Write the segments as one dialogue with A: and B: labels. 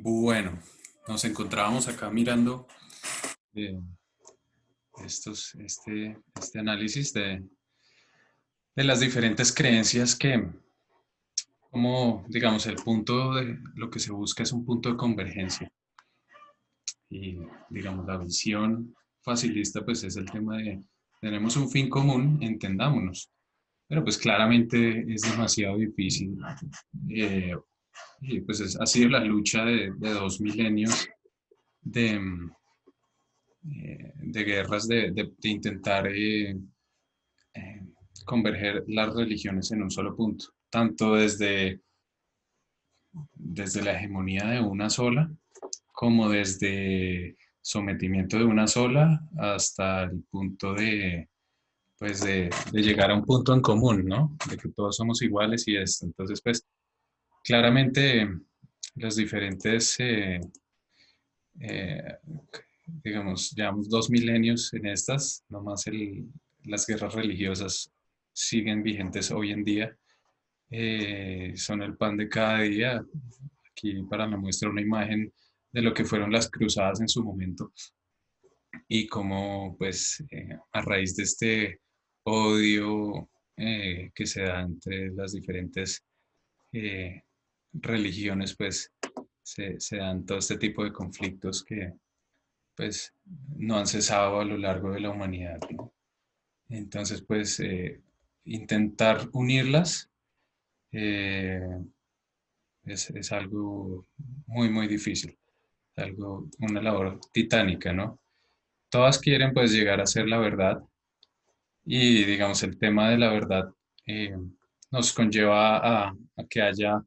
A: Bueno, nos encontrábamos acá mirando eh, este análisis de las diferentes creencias como digamos, el punto de lo que se busca es un punto de convergencia. Y, digamos, la visión facilista, pues es el tema de, tenemos un fin común, entendámonos. Pero pues claramente es demasiado difícil. eh, y pues ha sido la lucha de 2 milenios de, de guerras de intentar eh, converger las religiones en un solo punto, tanto desde la hegemonía de una sola, como desde sometimiento de una sola hasta el punto de llegar a un punto en común, ¿no? De que todos somos iguales y esto. Entonces, pues, claramente los diferentes, eh, digamos, llevamos 2 milenios en estas, nomás las guerras religiosas siguen vigentes hoy en día, son el pan de cada día. Aquí para la muestra una imagen de lo que fueron las cruzadas en su momento y cómo pues a raíz de este odio que se da entre las diferentes eh, religiones pues se dan todo este tipo de conflictos que pues no han cesado a lo largo de la humanidad, ¿no? Entonces pues intentar unirlas eh, es algo muy difícil, algo, una labor titánica, ¿no? Todas quieren pues llegar a ser la verdad y digamos el tema de la verdad eh, nos conlleva a que haya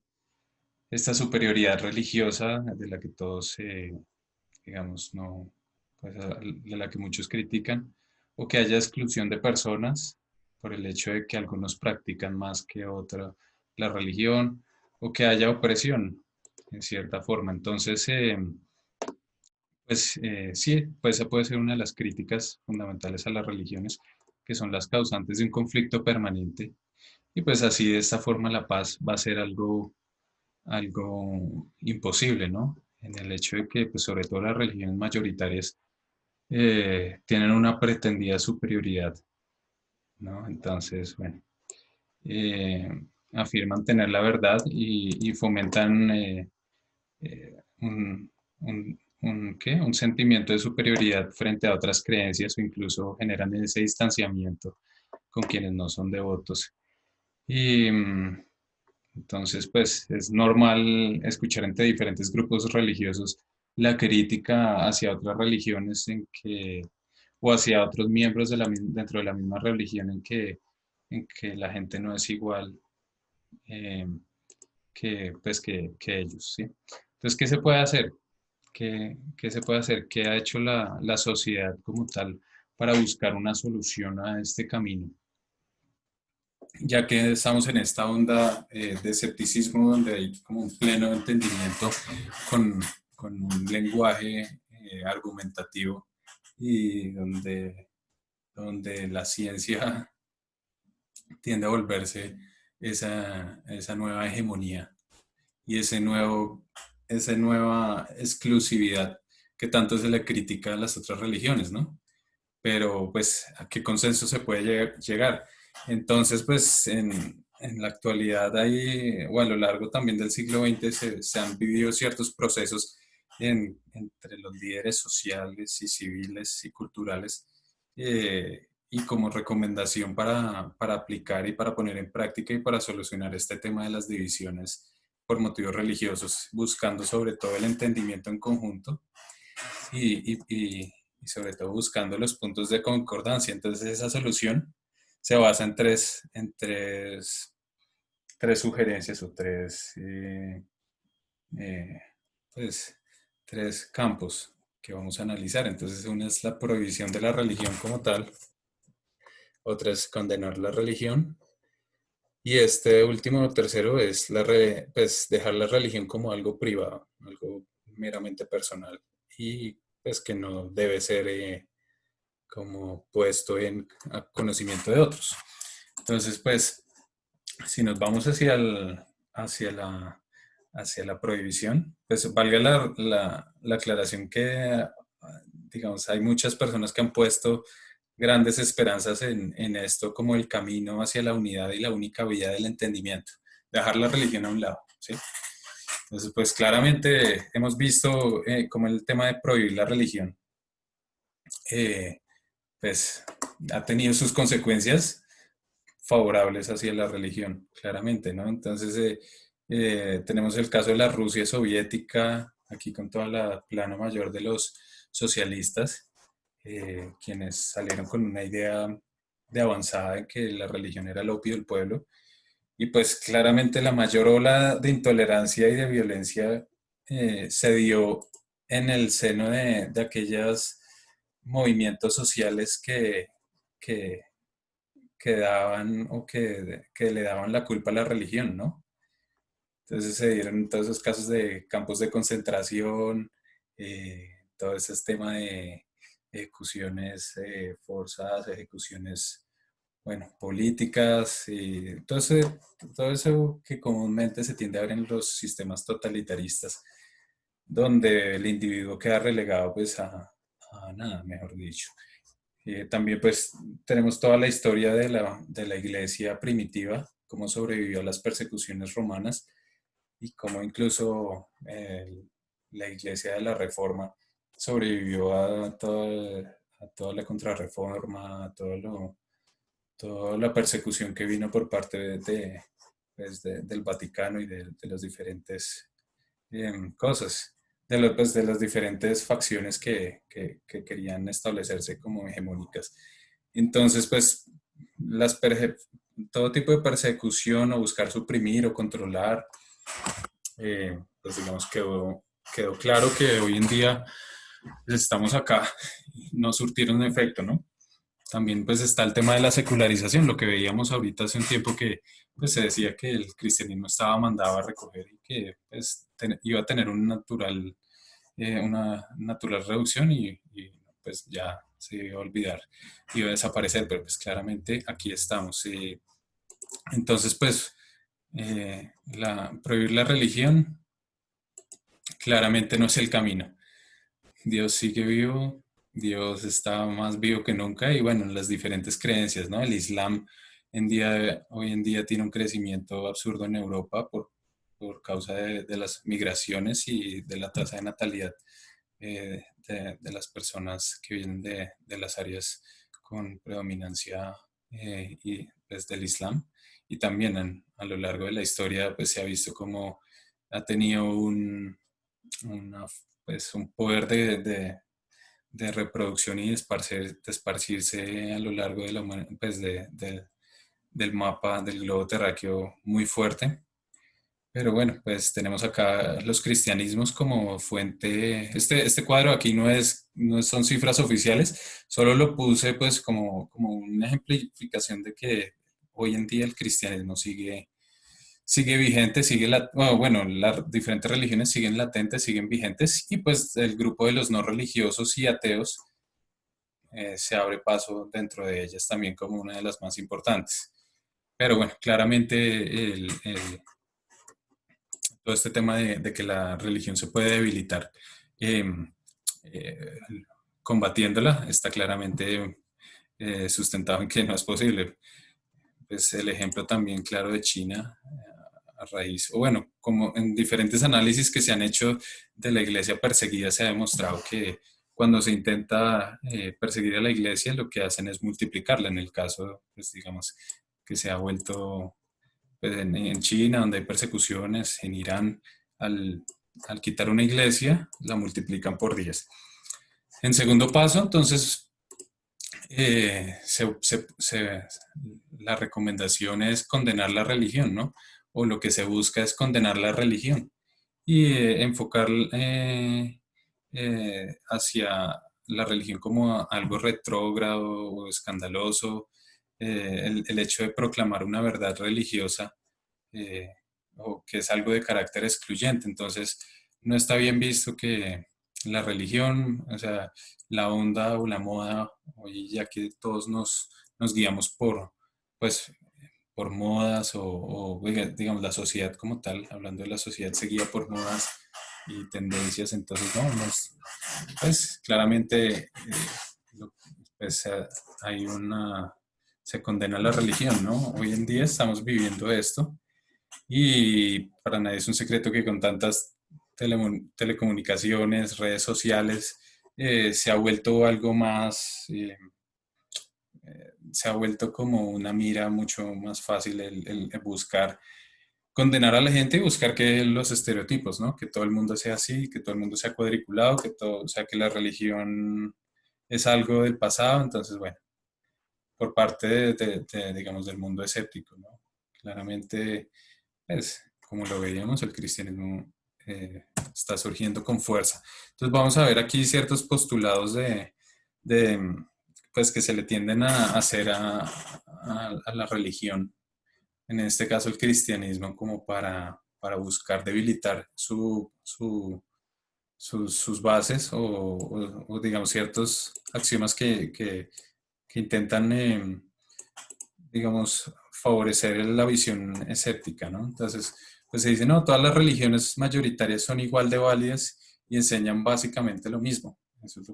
A: esta superioridad religiosa de la que todos, digamos, no, pues de la que muchos critican, o que haya exclusión de personas por el hecho de que algunos practican más que otra la religión, o que haya opresión en cierta forma. Entonces, pues sí, pues esa puede ser una de las críticas fundamentales a las religiones, que son las causantes de un conflicto permanente. Y pues así de esta forma la paz va a ser algo imposible, ¿no? En el hecho de que, pues sobre todo las religiones mayoritarias tienen una pretendida superioridad, ¿no? Entonces, bueno, eh, afirman tener la verdad y fomentan ¿qué? Un sentimiento de superioridad frente a otras creencias o incluso generan ese distanciamiento con quienes no son devotos. Y entonces, pues es normal escuchar entre diferentes grupos religiosos la crítica hacia otras religiones o hacia otros miembros dentro de la misma religión en que la gente no es igual eh, que ellos, ¿sí? Entonces, ¿qué se puede hacer? ¿Qué se puede hacer? ¿Qué ha hecho la sociedad como tal para buscar una solución a este camino? Ya que estamos en esta onda de escepticismo donde hay como un pleno entendimiento con, con un lenguaje argumentativo y donde la ciencia tiende a volverse esa nueva hegemonía y esa nueva exclusividad que tanto se le critica a las otras religiones, ¿no? Pero pues a qué consenso se puede llegar. Entonces, pues en la actualidad hay, o a lo largo también del siglo XX se han vivido ciertos procesos entre los líderes sociales y civiles y culturales y como recomendación para aplicar y para poner en práctica y para solucionar este tema de las divisiones por motivos religiosos, buscando sobre todo el entendimiento en conjunto y sobre todo buscando los puntos de concordancia. Entonces esa solución se basa tres sugerencias o eh, pues, tres campos que vamos a analizar. Entonces una es la prohibición de la religión como tal, otra es condenar la religión y este último, tercero, es pues, dejar la religión como algo privado, algo meramente personal y pues que no debe ser como puesto en conocimiento de otros. Entonces, pues, si nos vamos hacia hacia la prohibición. Pues valga la aclaración que, digamos, hay muchas personas que han puesto grandes esperanzas en esto como el camino hacia la unidad y la única vía del entendimiento, dejar la religión a un lado, ¿sí? Entonces, pues claramente hemos visto como el tema de prohibir la religión, eh, pues ha tenido sus consecuencias favorables hacia la religión, claramente, ¿no? Entonces, tenemos el caso de la Rusia soviética, aquí con toda la plana mayor de los socialistas, quienes salieron con una idea de avanzada en que la religión era el opio del pueblo. Y pues claramente la mayor ola de intolerancia y de violencia se dio en el seno de aquellos movimientos sociales que, que daban o que le daban la culpa a la religión, ¿no? Entonces se dieron todos esos casos de campos de concentración, todo ese tema de ejecuciones forzadas, ejecuciones, bueno, políticas y todo eso que comúnmente se tiende a ver en los sistemas totalitaristas, donde el individuo queda relegado pues a nada, mejor dicho. También pues tenemos toda la historia de la iglesia primitiva, cómo sobrevivió a las persecuciones romanas y cómo incluso la iglesia de la Reforma sobrevivió a toda la contrarreforma, a toda la persecución que vino por parte pues, del Vaticano y de las diferentes cosas, pues, de las diferentes facciones que querían establecerse como hegemónicas. Entonces, pues, todo tipo de persecución o buscar suprimir o controlar, pues digamos, quedó claro que hoy en día pues, estamos acá, no surtieron efecto, ¿no? También pues está el tema de la secularización, lo que veíamos ahorita hace un tiempo que pues se decía que el cristianismo estaba mandado a recoger y que pues iba a tener una natural reducción pues ya se iba a olvidar, iba a desaparecer, pero pues claramente aquí estamos. Entonces pues prohibir la religión claramente no es el camino. Dios sigue vivo, Dios está más vivo que nunca y bueno, las diferentes creencias, ¿no? El Islam hoy en día tiene un crecimiento absurdo en Europa por causa de las migraciones y de la tasa de natalidad de las personas que vienen de las áreas con predominancia y, pues, del Islam. Y también a lo largo de la historia pues, se ha visto como ha tenido una pues un poder de reproducción y de esparcirse a lo largo de pues del mapa del globo terráqueo muy fuerte. Pero bueno, pues tenemos acá los cristianismos como fuente. Este cuadro aquí no son cifras oficiales, solo lo puse pues como una ejemplificación de que hoy en día el cristianismo sigue vigente, bueno, las diferentes religiones siguen latentes, siguen vigentes y pues el grupo de los no religiosos y ateos se abre paso dentro de ellas también como una de las más importantes. Pero bueno, claramente todo este tema de que la religión se puede debilitar eh, eh, combatiéndola está claramente sustentado en que no es posible. Pues el ejemplo también claro de China a raíz, o bueno, como en diferentes análisis que se han hecho de la iglesia perseguida, se ha demostrado que cuando se intenta perseguir a la iglesia, lo que hacen es multiplicarla. En el caso, pues digamos, que se ha vuelto pues, en China, donde hay persecuciones, en Irán, al, al quitar una iglesia, la multiplican por 10. En segundo paso, entonces, eh, se- se- se- la recomendación es condenar la religión, ¿no? O lo que se busca es condenar la religión y enfocar hacia la religión como algo retrógrado o escandaloso, el hecho de proclamar una verdad religiosa eh, o que es algo de carácter excluyente. Entonces, no está bien visto que la religión, o sea, la onda o la moda, hoy ya que todos nos guiamos pues, por modas oiga, digamos, la sociedad como tal, hablando de la sociedad, se guía por modas y tendencias, entonces, no, pues claramente lo- pues, hay se condena la religión, ¿no? Hoy en día estamos viviendo esto y para nadie es un secreto que con tantas telecomunicaciones, redes sociales, se ha vuelto algo más, se ha vuelto como una mira mucho más fácil el buscar condenar a la gente y buscar que los estereotipos, ¿no? Que todo el mundo sea así, que todo el mundo sea cuadriculado, que todo, o sea, que la religión es algo del pasado, entonces, bueno, por parte digamos, del mundo escéptico, ¿no? Claramente, pues, como lo veíamos, el cristianismo está surgiendo con fuerza. Entonces, vamos a ver aquí ciertos postulados de, pues, que se le tienden a hacer a la religión, en este caso el cristianismo, como para buscar debilitar sus bases o, digamos, ciertos axiomas que intentan, digamos, favorecer la visión escéptica, ¿no? Entonces, pues se dice, no, todas las religiones mayoritarias son igual de válidas y enseñan básicamente lo mismo. Eso es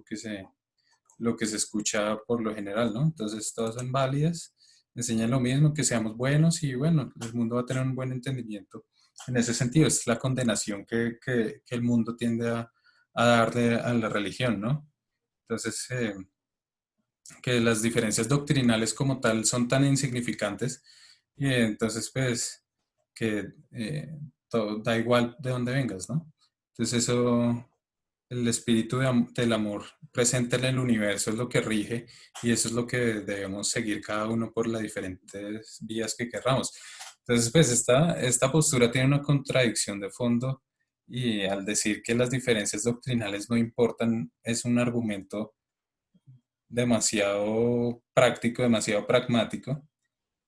A: lo que se escucha por lo general, ¿no? Entonces, todas son válidas, enseñan lo mismo, que seamos buenos y bueno, el mundo va a tener un buen entendimiento. En ese sentido, es la condenación que el mundo tiende a darle a la religión, ¿no? Entonces, que las diferencias doctrinales como tal son tan insignificantes y entonces, pues, que todo, da igual de dónde vengas, ¿no? Entonces, eso el espíritu del amor presente en el universo es lo que rige y eso es lo que debemos seguir cada uno por las diferentes vías que querramos. Entonces, pues esta postura tiene una contradicción de fondo y al decir que las diferencias doctrinales no importan, es un argumento demasiado práctico, demasiado pragmático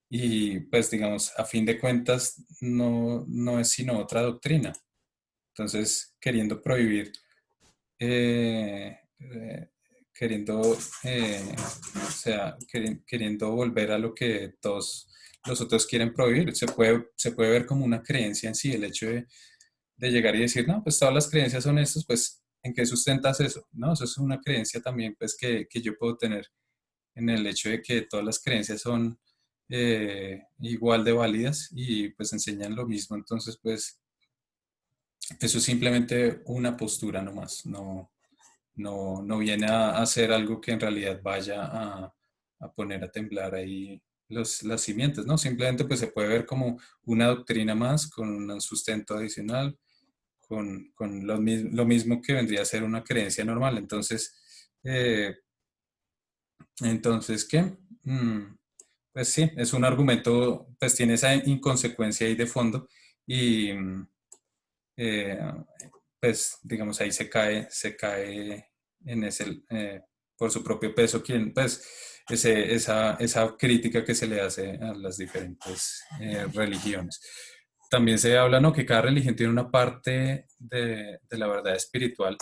A: y pues digamos, a fin de cuentas no es sino otra doctrina. Entonces, queriendo prohibir eh, queriendo, o sea, queriendo volver a lo que todos los otros quieren prohibir. Se puede ver como una creencia en sí, el hecho de llegar y decir, no, pues todas las creencias son estas, pues, ¿en qué sustentas eso? No, eso es una creencia también, pues, que yo puedo tener en el hecho de que todas las creencias son igual de válidas y pues enseñan lo mismo. Entonces, pues, eso es simplemente una postura nomás, no viene a hacer algo que en realidad vaya a poner a temblar ahí las simientes, ¿no? Simplemente pues se puede ver como una doctrina más con un sustento adicional, con lo mismo que vendría a ser una creencia normal. Eh, entonces, ¿qué? Pues sí, es un argumento, pues tiene esa inconsecuencia ahí de fondo y eh, pues digamos ahí se cae en ese, por su propio peso, pues esa crítica que se le hace a las diferentes religiones. También se habla, ¿no? Que cada religión tiene una parte de la verdad espiritual,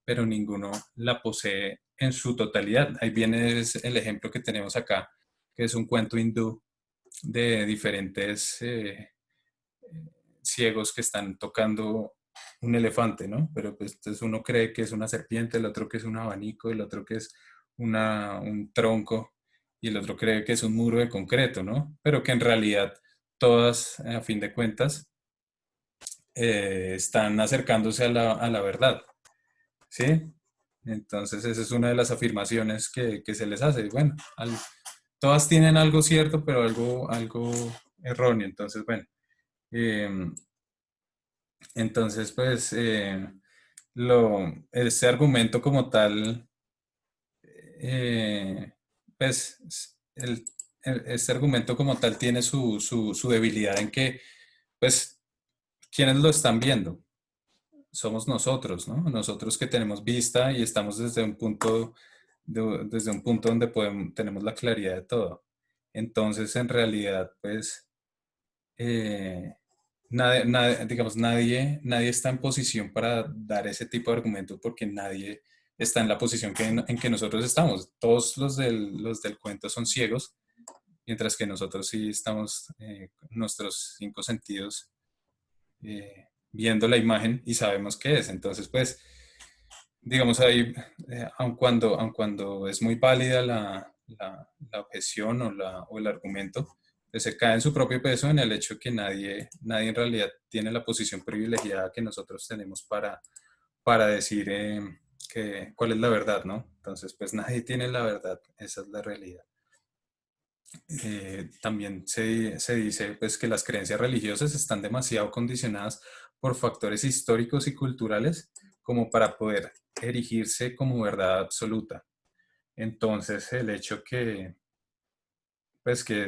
A: pero ninguno la posee en su totalidad. Ahí viene el ejemplo que tenemos acá, que es un cuento hindú de diferentes ciegos que están tocando un elefante, ¿no? Pero pues entonces uno cree que es una serpiente, el otro que es un abanico, el otro que es un tronco y el otro cree que es un muro de concreto, ¿no? Pero que en realidad todas, a fin de cuentas, están acercándose a a la verdad, ¿sí? Entonces esa es una de las afirmaciones que se les hace. Bueno, todas tienen algo cierto, pero algo erróneo. Entonces, bueno, eh, entonces, pues, ese argumento como tal, eh, pues, este argumento como tal tiene su debilidad en que, pues, ¿quiénes lo están viendo? Somos nosotros, ¿no? Nosotros que tenemos vista y estamos desde un punto donde tenemos la claridad de todo. Entonces, en realidad, pues, eh, digamos, nadie está en posición para dar ese tipo de argumentos porque nadie está en la posición en que nosotros estamos. Todos los del cuento son ciegos mientras que nosotros sí estamos con nuestros cinco sentidos viendo la imagen y sabemos qué es. Entonces, pues, digamos ahí, aun cuando es muy válida la objeción o el argumento, pues se cae en su propio peso en el hecho que nadie en realidad tiene la posición privilegiada que nosotros tenemos para decir cuál es la verdad, ¿no? Entonces, pues nadie tiene la verdad, esa es la realidad. También se dice pues, que las creencias religiosas están demasiado condicionadas por factores históricos y culturales como para poder erigirse como verdad absoluta. Entonces, el hecho que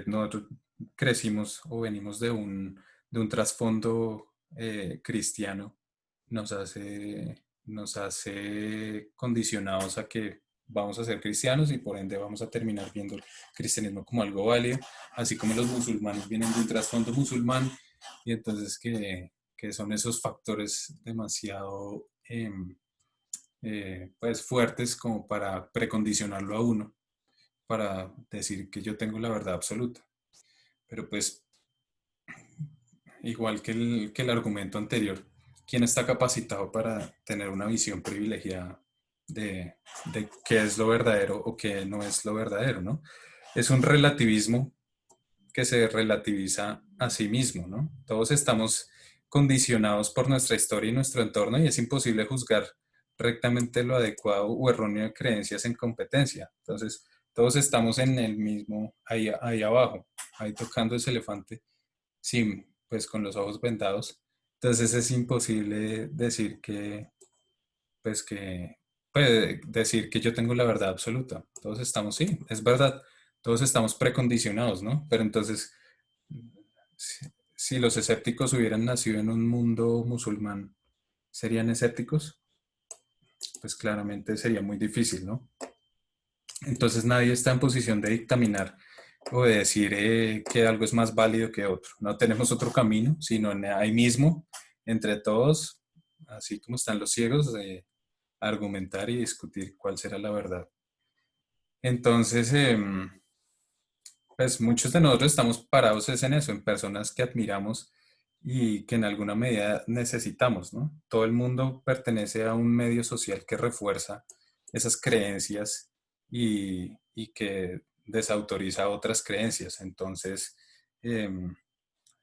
A: nosotros crecimos o venimos de un trasfondo cristiano nos hace condicionados a que vamos a ser cristianos y por ende vamos a terminar viendo el cristianismo como algo válido, así como los musulmanes vienen de un trasfondo musulmán y entonces que son esos factores demasiado pues fuertes como para precondicionarlo a uno, para decir que yo tengo la verdad absoluta. Pero pues igual que el argumento anterior, ¿quién está capacitado para tener una visión privilegiada de qué es lo verdadero o qué no es lo verdadero, ¿no? Es un relativismo que se relativiza a sí mismo, ¿no? Todos estamos condicionados por nuestra historia y nuestro entorno y es imposible juzgar rectamente lo adecuado o erróneo de creencias en competencia. Entonces, todos estamos en el mismo, ahí abajo, ahí tocando ese elefante sí, pues con los ojos vendados. Entonces es imposible decir puede decir que yo tengo la verdad absoluta. Todos estamos, sí, es verdad, todos estamos precondicionados, ¿no? Pero entonces, si los escépticos hubieran nacido en un mundo musulmán, ¿serían escépticos? Pues claramente sería muy difícil, ¿no? Entonces nadie está en posición de dictaminar o de decir que algo es más válido que otro. No tenemos otro camino, sino ahí mismo, entre todos, así como están los ciegos, argumentar y discutir cuál será la verdad. Entonces, pues muchos de nosotros estamos parados es en eso, en personas que admiramos y que en alguna medida necesitamos, ¿no? Todo el mundo pertenece a un medio social que refuerza esas creencias y que desautoriza otras creencias. Entonces,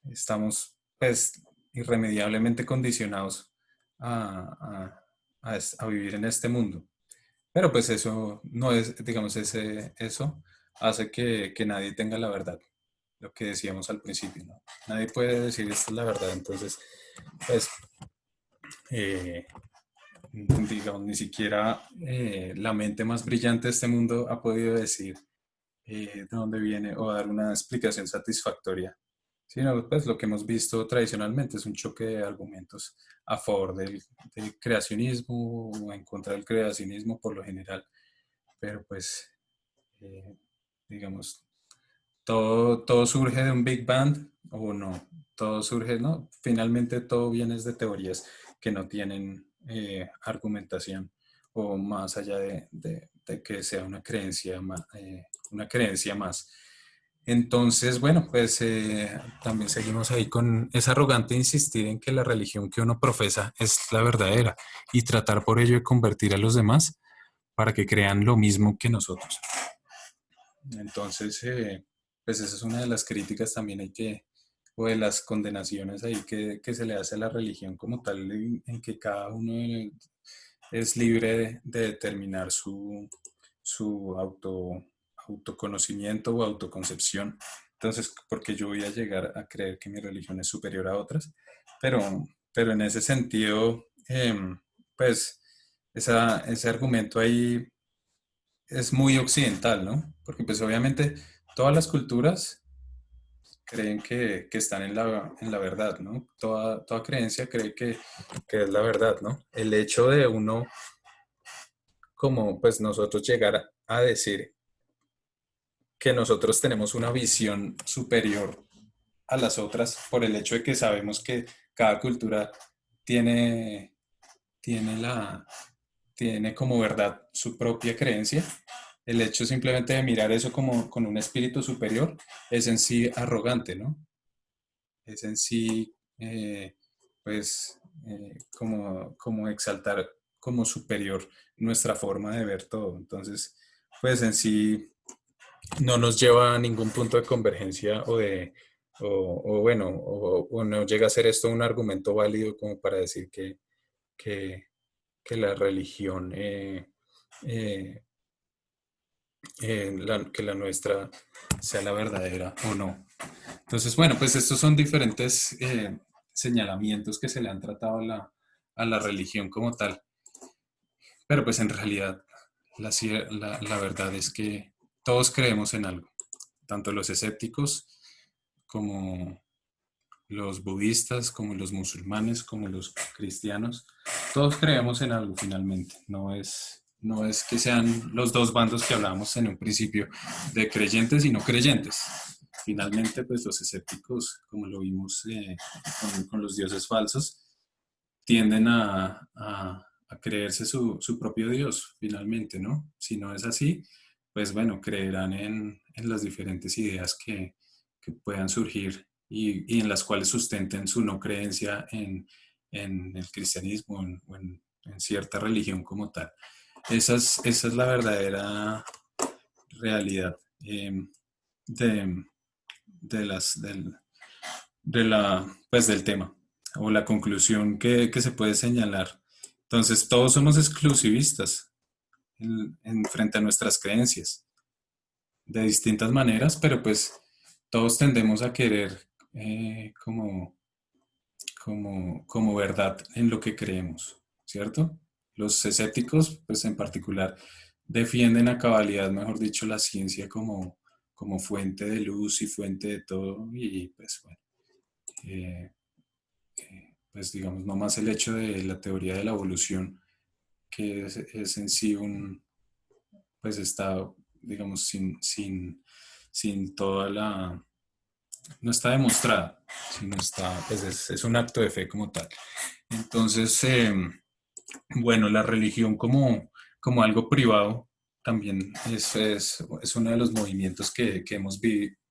A: estamos pues irremediablemente condicionados a vivir en este mundo. Pero pues eso no es, digamos, eso hace que nadie tenga la verdad, lo que decíamos al principio, ¿no? Nadie puede decir esta es la verdad, entonces, pues, eh, digamos, ni siquiera la mente más brillante de este mundo ha podido decir de dónde viene o dar una explicación satisfactoria, sino pues lo que hemos visto tradicionalmente es un choque de argumentos a favor del creacionismo o en contra del creacionismo por lo general, pero pues eh, digamos, todo surge de un Big Bang o no, todo surge, ¿no? Finalmente todo viene de teorías que no tienen argumentación o más allá de que sea una creencia más. Entonces, bueno, pues también seguimos ahí con esa arrogante insistir en que la religión que uno profesa es la verdadera y tratar por ello de convertir a los demás para que crean lo mismo que nosotros. Entonces, pues esa es una de las críticas también o de las condenaciones ahí que se le hace a la religión como tal, en que cada uno es libre de determinar su autoconocimiento o autoconcepción. Entonces, porque yo voy a llegar a creer que mi religión es superior a otras, pero en ese sentido, pues ese argumento ahí es muy occidental, ¿no? Porque pues obviamente todas las culturas creen que están en la verdad, ¿no? Toda creencia cree que es la verdad, ¿no? El hecho de uno, como pues nosotros llegar a decir que nosotros tenemos una visión superior a las otras por el hecho de que sabemos que cada cultura tiene, tiene tiene como verdad su propia creencia, el hecho simplemente de mirar eso como con un espíritu superior es en sí arrogante, ¿no? Es en sí, pues, como exaltar como superior nuestra forma de ver todo. Entonces, pues en sí no nos lleva a ningún punto de convergencia o bueno, o no llega a ser esto un argumento válido como para decir que, que la religión, eh, que la nuestra sea la verdadera o no. Entonces, bueno, pues estos son diferentes señalamientos que se le han tratado a la religión como tal, pero pues en realidad la verdad es que todos creemos en algo, tanto los escépticos como los budistas, como los musulmanes, como los cristianos, todos creemos en algo finalmente. No es que sean los dos bandos que hablábamos en un principio de creyentes y no creyentes. Finalmente, pues los escépticos, como lo vimos con los dioses falsos, tienden a creerse su propio Dios, finalmente, ¿no? Si no es así, pues bueno, creerán en las diferentes ideas que puedan surgir y en las cuales sustenten su no creencia en el cristianismo en cierta religión como tal. Esa es la verdadera realidad de, de las, del, pues del tema o la conclusión que se puede señalar. Entonces, todos somos exclusivistas frente a nuestras creencias de distintas maneras, pero pues todos tendemos a querer como verdad en lo que creemos, ¿cierto? Los escépticos, pues en particular, defienden a cabalidad, mejor dicho, la ciencia como fuente de luz y fuente de todo, y pues bueno, eh, pues digamos, no más el hecho de la teoría de la evolución, que es en sí pues está, digamos, sin toda no está demostrada, sino está, pues es un acto de fe como tal. Entonces, bueno, la religión como algo privado también es uno de los movimientos que hemos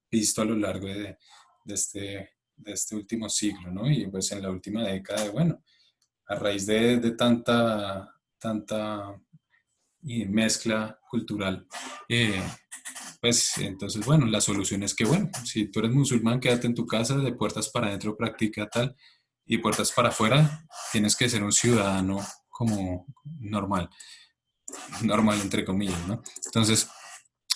A: visto a lo largo de este último siglo, ¿no? Y pues en la última década, bueno, a raíz de tanta mezcla cultural, eh, pues entonces, bueno, la solución es que, bueno, si tú eres musulmán, quédate en tu casa, de puertas para adentro practica tal, y puertas para afuera, tienes que ser un ciudadano como normal, normal entre comillas, ¿no? Entonces,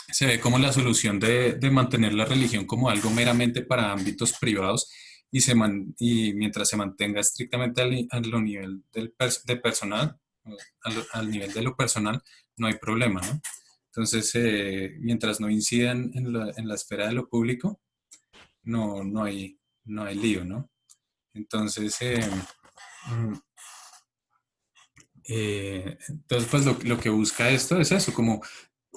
A: se ve como la solución de mantener la religión como algo meramente para ámbitos privados y mientras se mantenga estrictamente a lo nivel de personal, al nivel de lo personal, no hay problema, ¿no? Entonces, mientras no incidan en la esfera de lo público, no hay lío, ¿no? Entonces, mm, entonces pues lo que busca esto es eso, como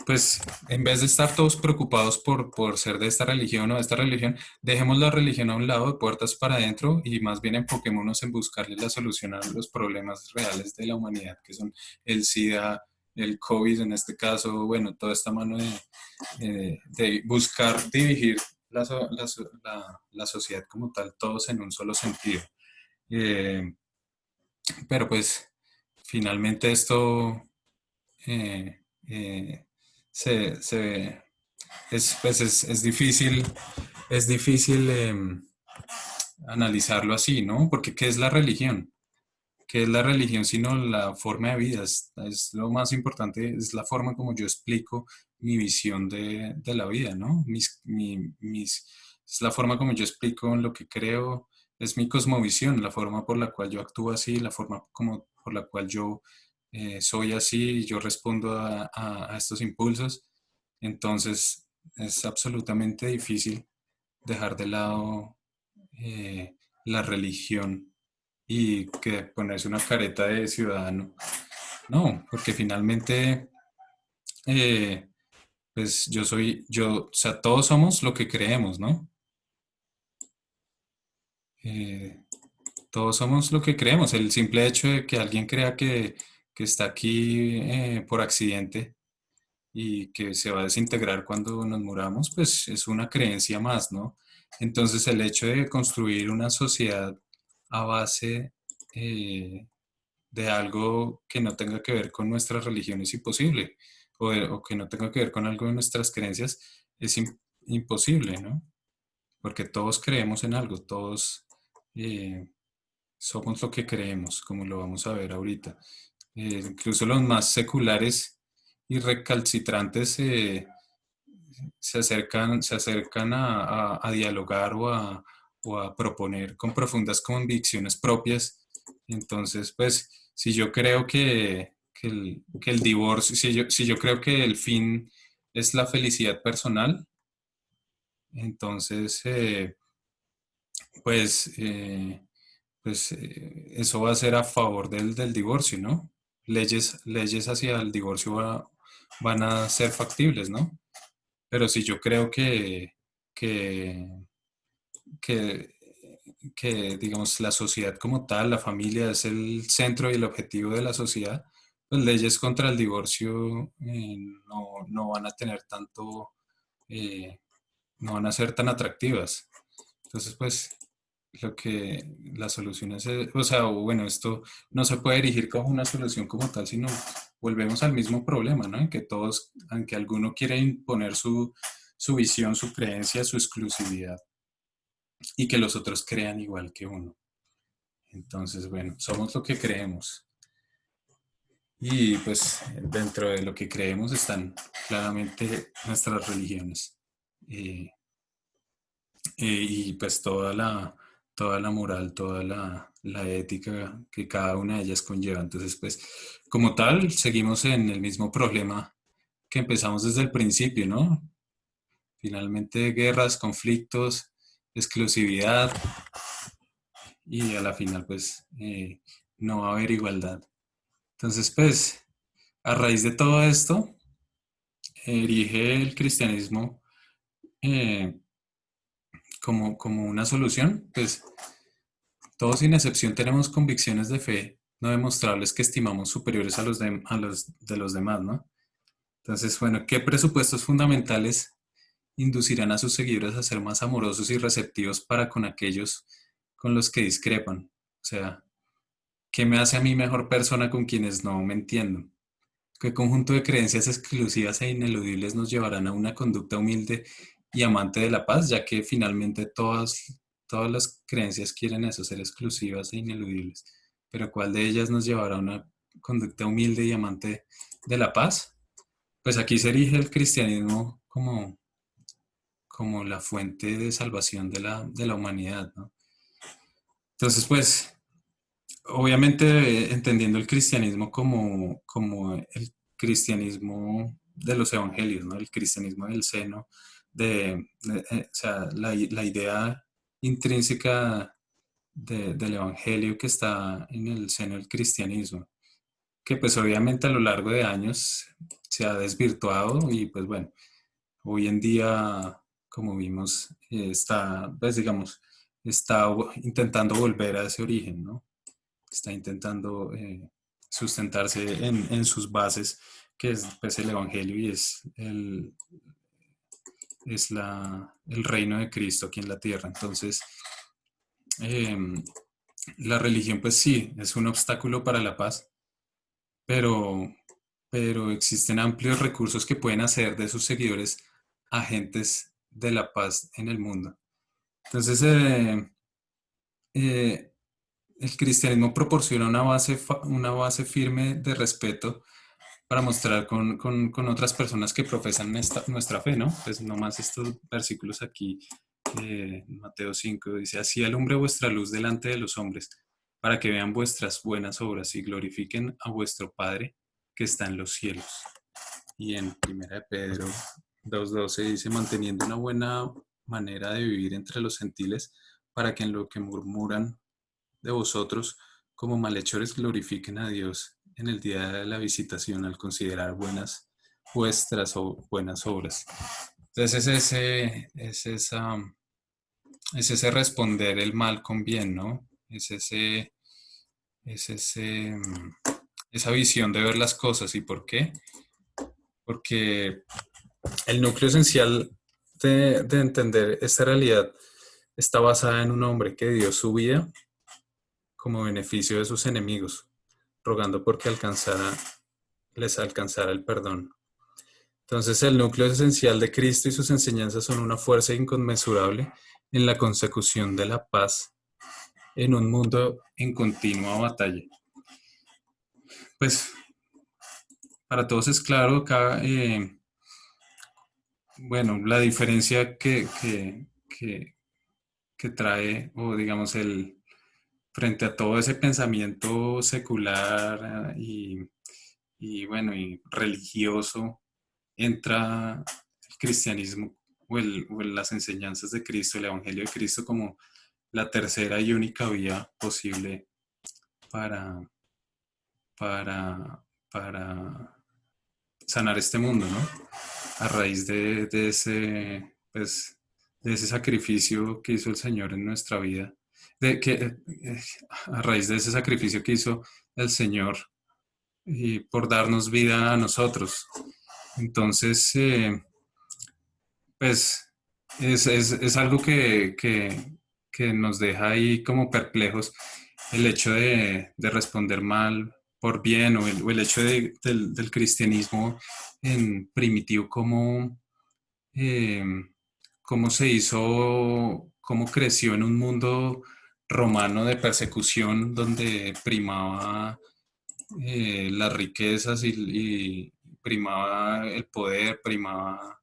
A: pues en vez de estar todos preocupados por ser de esta religión o de esta religión, dejemos la religión a un lado, de puertas para adentro, y más bien enfoquémonos en buscarle la solución a los problemas reales de la humanidad, que son el SIDA, el COVID en este caso, bueno, toda esta mano de buscar dirigir la sociedad como tal, todos en un solo sentido. Eh, pero pues finalmente esto eh, eh, se pues es difícil analizarlo así, ¿no? Porque ¿qué es la religión? ¿Qué es la religión sino la forma de vida? Es lo más importante, es la forma como yo explico mi visión de la vida, ¿no? Es la forma como yo explico lo que creo, es mi cosmovisión, la forma por la cual yo actúo así, la forma como, por la cual yo soy así, yo respondo a estos impulsos. Entonces, es absolutamente difícil dejar de lado la religión y que ponerse una careta de ciudadano. No, porque finalmente, eh, pues o sea, todos somos lo que creemos, ¿no? Eh, todos somos lo que creemos. El simple hecho de que alguien crea que está aquí por accidente, y que se va a desintegrar cuando nos muramos, pues es una creencia más, ¿no? Entonces el hecho de construir una sociedad a base de algo que no tenga que ver con nuestra religión es imposible, o que no tenga que ver con algo de nuestras creencias es imposible, ¿no? Porque todos creemos en algo, todos eh, somos lo que creemos, como lo vamos a ver ahorita. Incluso los más seculares y recalcitrantes se acercan a dialogar o a proponer con profundas convicciones propias. Entonces, pues, si yo creo que el divorcio, si yo creo que el fin es la felicidad personal, entonces, pues, eso va a ser a favor del divorcio, ¿no? Leyes hacia el divorcio van a ser factibles, ¿no? Pero si yo creo que, que, digamos, la sociedad como tal, la familia es el centro y el objetivo de la sociedad, pues leyes contra el divorcio no van a tener tanto, eh, no van a ser tan atractivas. Entonces, pues, la solución es, o sea, bueno, esto no se puede erigir como una solución como tal, sino volvemos al mismo problema, ¿no? En que todos, aunque alguno quiere imponer su visión, su creencia, su exclusividad, y que los otros crean igual que uno. Entonces, bueno, somos lo que creemos. Y pues dentro de lo que creemos están claramente nuestras religiones. Eh, y pues toda la moral, toda la ética que cada una de ellas conlleva. Entonces, pues, como tal, seguimos en el mismo problema que empezamos desde el principio, ¿no? Finalmente, guerras, conflictos, exclusividad y a la final, pues, no va a haber igualdad. Entonces, pues, a raíz de todo esto, erige el cristianismo eh, como una solución, pues todos sin excepción tenemos convicciones de fe no demostrables que estimamos superiores a los de los demás, ¿no? Entonces, bueno, ¿qué presupuestos fundamentales inducirán a sus seguidores a ser más amorosos y receptivos para con aquellos con los que discrepan? O sea, ¿qué me hace a mí mejor persona con quienes no me entiendo? ¿Qué conjunto de creencias exclusivas e ineludibles nos llevarán a una conducta humilde y amante de la paz, ya que finalmente todas las creencias quieren eso, ser exclusivas e ineludibles? Pero ¿cuál de ellas nos llevará a una conducta humilde y amante de la paz? Pues aquí se erige el cristianismo como la fuente de salvación de la humanidad, ¿no? Entonces, pues, obviamente entendiendo el cristianismo como el cristianismo de los evangelios, ¿no? El cristianismo del seno, o sea, la idea intrínseca del evangelio que está en el seno del cristianismo, que pues obviamente a lo largo de años se ha desvirtuado y pues bueno, hoy en día, como vimos, está, pues digamos, está intentando volver a ese origen, ¿no? Está intentando sustentarse en sus bases, que es pues, el Evangelio y es el reino de Cristo aquí en la tierra. Entonces, eh, la religión, pues sí, es un obstáculo para la paz, pero, pero existen amplios recursos que pueden hacer de sus seguidores agentes de la paz en el mundo. Entonces, eh, el cristianismo proporciona una base firme de respeto para mostrar con otras personas que profesan nuestra fe, ¿no? Pues nomás estos versículos aquí, Mateo 5 dice, así alumbre vuestra luz delante de los hombres, para que vean vuestras buenas obras y glorifiquen a vuestro Padre que está en los cielos. Y en 1 Pedro 2:12 dice, manteniendo una buena manera de vivir entre los gentiles, para que en lo que murmuran de vosotros como malhechores glorifiquen a Dios en el día de la visitación al considerar buenas vuestras buenas obras. Entonces es ese responder el mal con bien, ¿no? Es esa visión de ver las cosas. ¿Y por qué? porque el núcleo esencial de entender esta realidad está basada en un hombre que dio su vida como beneficio de sus enemigos, rogando porque les alcanzara el perdón. Entonces, el núcleo esencial de Cristo y sus enseñanzas son una fuerza inconmensurable en la consecución de la paz en un mundo en continua batalla. Pues para todos es claro acá, bueno, la diferencia que trae, o digamos, frente a todo ese pensamiento secular bueno, y religioso, entra el cristianismo o las enseñanzas de Cristo, el Evangelio de Cristo como la tercera y única vía posible para, para, para sanar este mundo, ¿no? A raíz pues, de ese sacrificio que hizo el Señor en nuestra vida, a raíz de ese sacrificio que hizo el Señor y por darnos vida a nosotros. Entonces, pues es algo que nos deja ahí como perplejos el hecho de responder mal por bien o el hecho del cristianismo en primitivo eh, cómo se hizo, cómo creció en un mundo romano de persecución donde primaba las riquezas y primaba el poder, primaba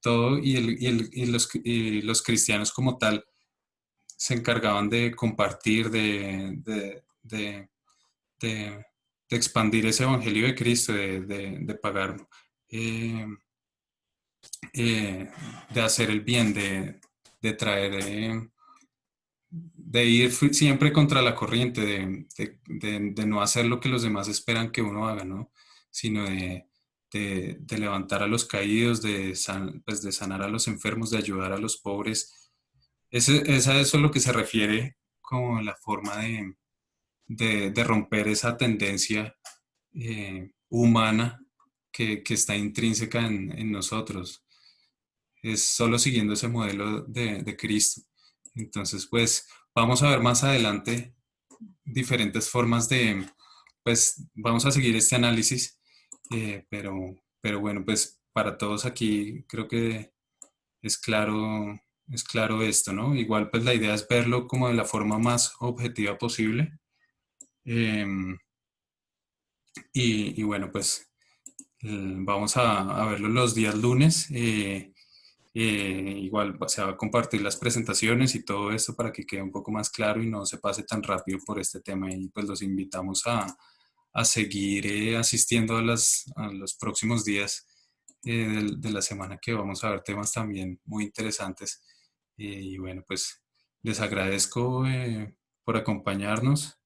A: todo y los cristianos como tal se encargaban de compartir, de- de expandir ese evangelio de Cristo, de pagar, eh, eh, de hacer el bien, de traer, de ir siempre contra la corriente, de no hacer lo que los demás esperan que uno haga, ¿no? Sino de levantar a los caídos, pues de sanar a los enfermos, de ayudar a los pobres. Eso es lo que se refiere como la forma de romper esa tendencia humana que está intrínseca en nosotros. Es solo siguiendo ese modelo de Cristo. Entonces, pues vamos a ver más adelante diferentes formas pues vamos a seguir este análisis, pero bueno, pues para todos aquí creo que es es claro esto, ¿no? Igual pues la idea es verlo como de la forma más objetiva posible. Eh, y bueno, pues vamos a verlo los días lunes. Igual se va a compartir las presentaciones y todo esto para que quede un poco más claro y no se pase tan rápido por este tema. Y pues los invitamos a seguir asistiendo a los próximos días de la semana, que vamos a ver temas también muy interesantes. Y bueno, pues les agradezco por acompañarnos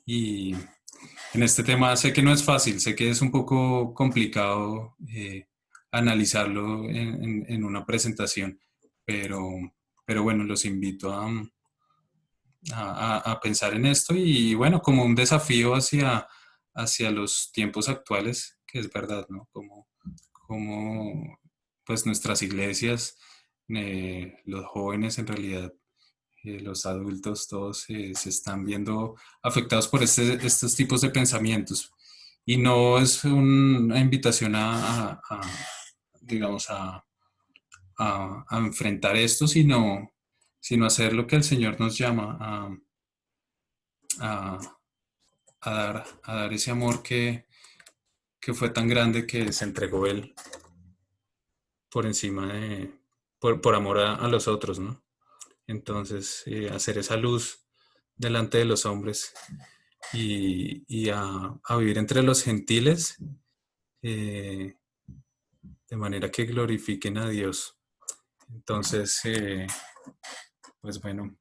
A: y en este tema sé que no es fácil, sé que es un poco complicado analizarlo en una presentación, pero, pero bueno, los invito a pensar en esto y bueno, como un desafío hacia los tiempos actuales, que es verdad, ¿no? Como pues nuestras iglesias, los jóvenes en realidad, los adultos, todos se están viendo afectados por estos tipos de pensamientos. Y no es una invitación digamos, a enfrentar esto, sino hacer lo que el Señor nos llama a, a dar ese amor que fue tan grande que se entregó Él por encima por amor a los otros, ¿no? Entonces, hacer esa luz delante de los hombres y a vivir entre los gentiles eh, de manera que glorifiquen a Dios. Entonces, pues bueno,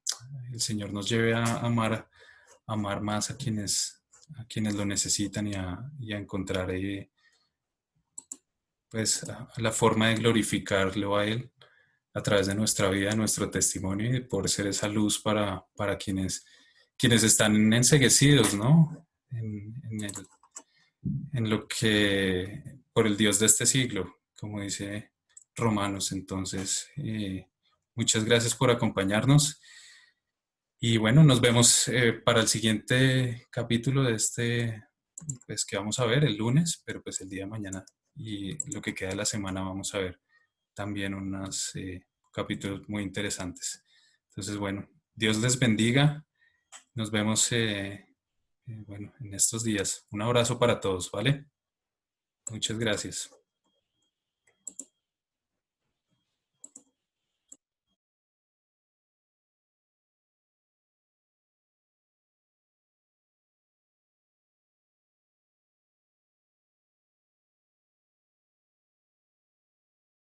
A: el Señor nos lleve a amar más a quienes lo necesitan y a encontrar pues la forma de glorificarlo a Él a través de nuestra vida, nuestro testimonio y por ser esa luz para quienes están enceguecidos, ¿no? En lo que por el Dios de este siglo, como dice Romanos. Entonces, muchas gracias por acompañarnos. Y bueno, nos vemos para el siguiente capítulo de este, pues que vamos a ver el lunes, pero pues el día de mañana y lo que queda de la semana vamos a ver también unos capítulos muy interesantes. Entonces, bueno, Dios les bendiga. Nos vemos, bueno, en estos días. Un abrazo para todos, ¿vale? Muchas gracias.